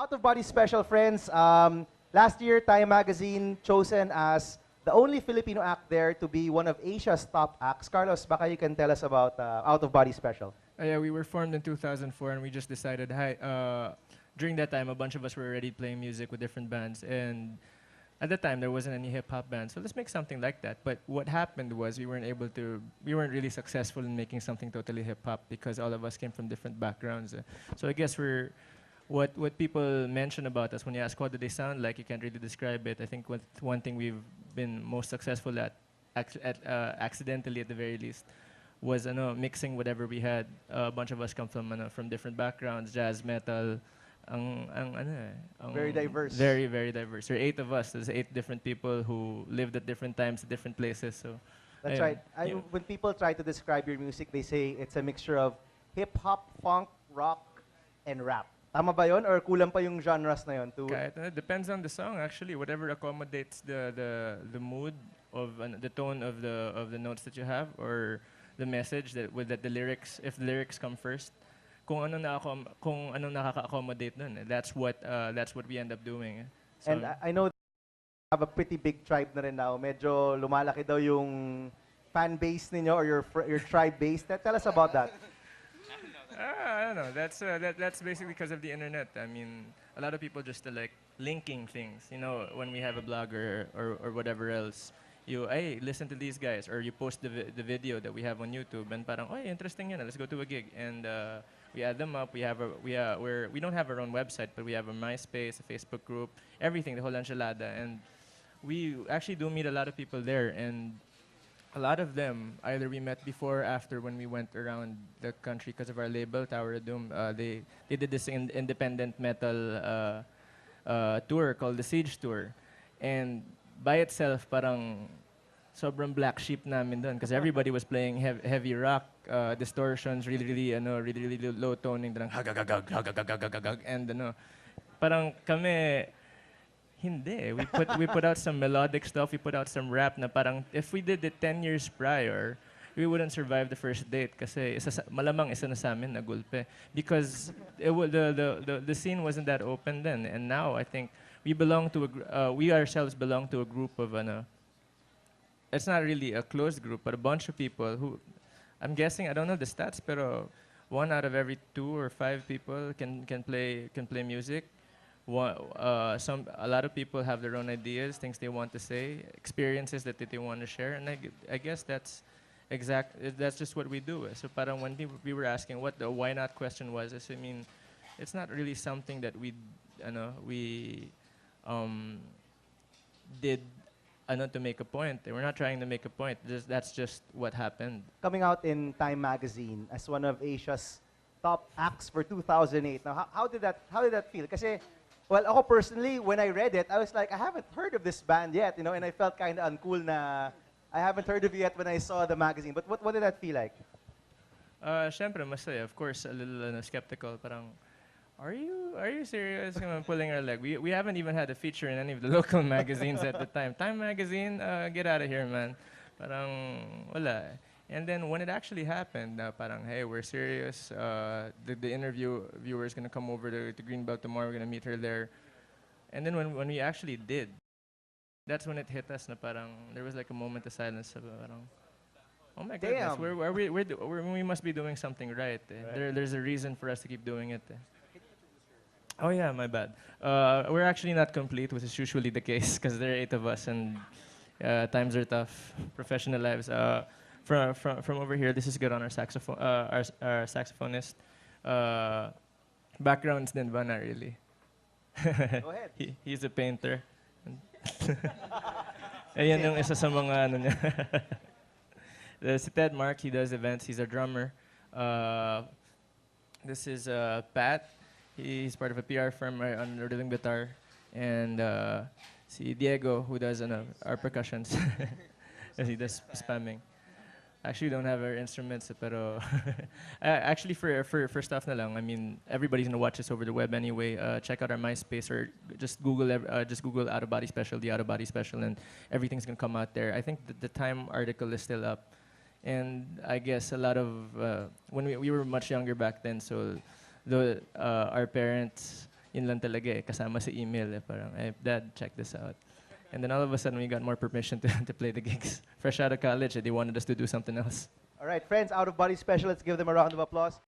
Out of Body Special, friends. Last year, Time Magazine chosen as the only Filipino act there to be one of Asia's top acts. Carlos, baka you can tell us about Out of Body Special. Yeah, we were formed in 2004, and we just decided, hi. During that time, a bunch of us were already playing music with different bands, and at the time there wasn't any hip hop band, so let's make something like that. But what happened was we weren't really successful in making something totally hip hop because all of us came from different backgrounds. So I guess what people mention about us when you ask what do they sound like, you can't really describe it. I think one thing we've been most successful at, accidentally at the very least, was mixing whatever we had. A bunch of us come from different backgrounds, jazz, metal. Very diverse. Very, very diverse. There are 8 of us. There's 8 different people who lived at different times, at different places. So that's right. When people try to describe your music, they say it's a mixture of hip hop, funk, rock, and rap. Tama ba yun? Or kulang pa yung genres na yun? It depends on the song, actually. Whatever accommodates the mood of the tone of the notes that you have, or the message that the lyrics, if the lyrics come first. Kung ano nakaka-accommodate nun. That's what we end up doing. So and I know you have a pretty big tribe na rin now. Medyo lumalaki daw yung fan base ninyo or your tribe base. Tell us about that. I don't know. That's basically because of the internet. I mean, a lot of people just like linking things. You know, when we have a blog or whatever else, hey, listen to these guys, or you post the video that we have on YouTube, and parang, oh, interesting yan. Let's go to a gig, and we add them up. We don't have our own website, but we have a MySpace, a Facebook group, everything, the whole enchilada, and we actually do meet a lot of people there, and a lot of them either we met before or after when we went around the country because of our label, Tower of Doom. They did this independent metal tour called the Siege Tour, and by itself, parang sobrang black sheep namin doon because everybody was playing heavy rock, distortions, really low toning, and parang kami, hindi. We put out some melodic stuff, we put out some rap na parang if we did it 10 years prior, we wouldn't survive the first date kasi malamang isa na sa amin nagulpe because the scene wasn't that open then, and now I think we ourselves belong to a group of it's not really a closed group, but a bunch of people who, I'm guessing, I don't know the stats, pero 1 out of every 2 or 5 people can play music. A lot of people have their own ideas, things they want to say, experiences that they want to share, and I guess that's just what we do. So parang when we were asking what the why not question was, I mean, it's not really something that we did to make a point. We're not trying to make a point. That's just what happened. Coming out in Time Magazine as one of Asia's top acts for 2008. Now, how did that feel? Kasi, well, ako personally, when I read it, I was like, I haven't heard of this band yet, and I felt kind of uncool na I haven't heard of it yet when I saw the magazine. But what did that feel like? Syempre, masaya. Of course, a little skeptical. Parang, are you serious? Pulling our leg. We haven't even had a feature in any of the local magazines at the time. Time Magazine, get out of here, man. Parang wala. And then when it actually happened, parang, hey, we're serious. The viewer is gonna come over to Greenbelt tomorrow. We're gonna meet her there. And then when we actually did, that's when it hit us. Na parang there was like a moment of silence. Parang, oh my goodness, we must be doing something right. There's a reason for us to keep doing it. Oh yeah, my bad. We're actually not complete, which is usually the case because there are 8 of us and times are tough, professional lives. From over here, this is good on our saxophone, our saxophonist. Backgrounds din ba? Not really. Go ahead. He's a painter. Ayan yung isa sa mga ano niya. Si Ted Mark, he does events. He's a drummer. This is Pat. He's part of a PR firm on rhythm guitar. And si Diego, who does our percussions. He does spamming. Actually, don't have our instruments, pero actually for stuff na lang. I mean, everybody's gonna watch this over the web anyway. Check out our MySpace or just Google Out of Body Special, the Out of Body Special, and everything's gonna come out there. I think the Time article is still up, and I guess a lot of when we were much younger back then, so our parents yun lang talaga eh, kasama sa email eh, parang, Dad, check this out. And then all of a sudden, we got more permission to play the gigs. Fresh out of college, they wanted us to do something else. All right, friends, Out of Body Special, let's give them a round of applause.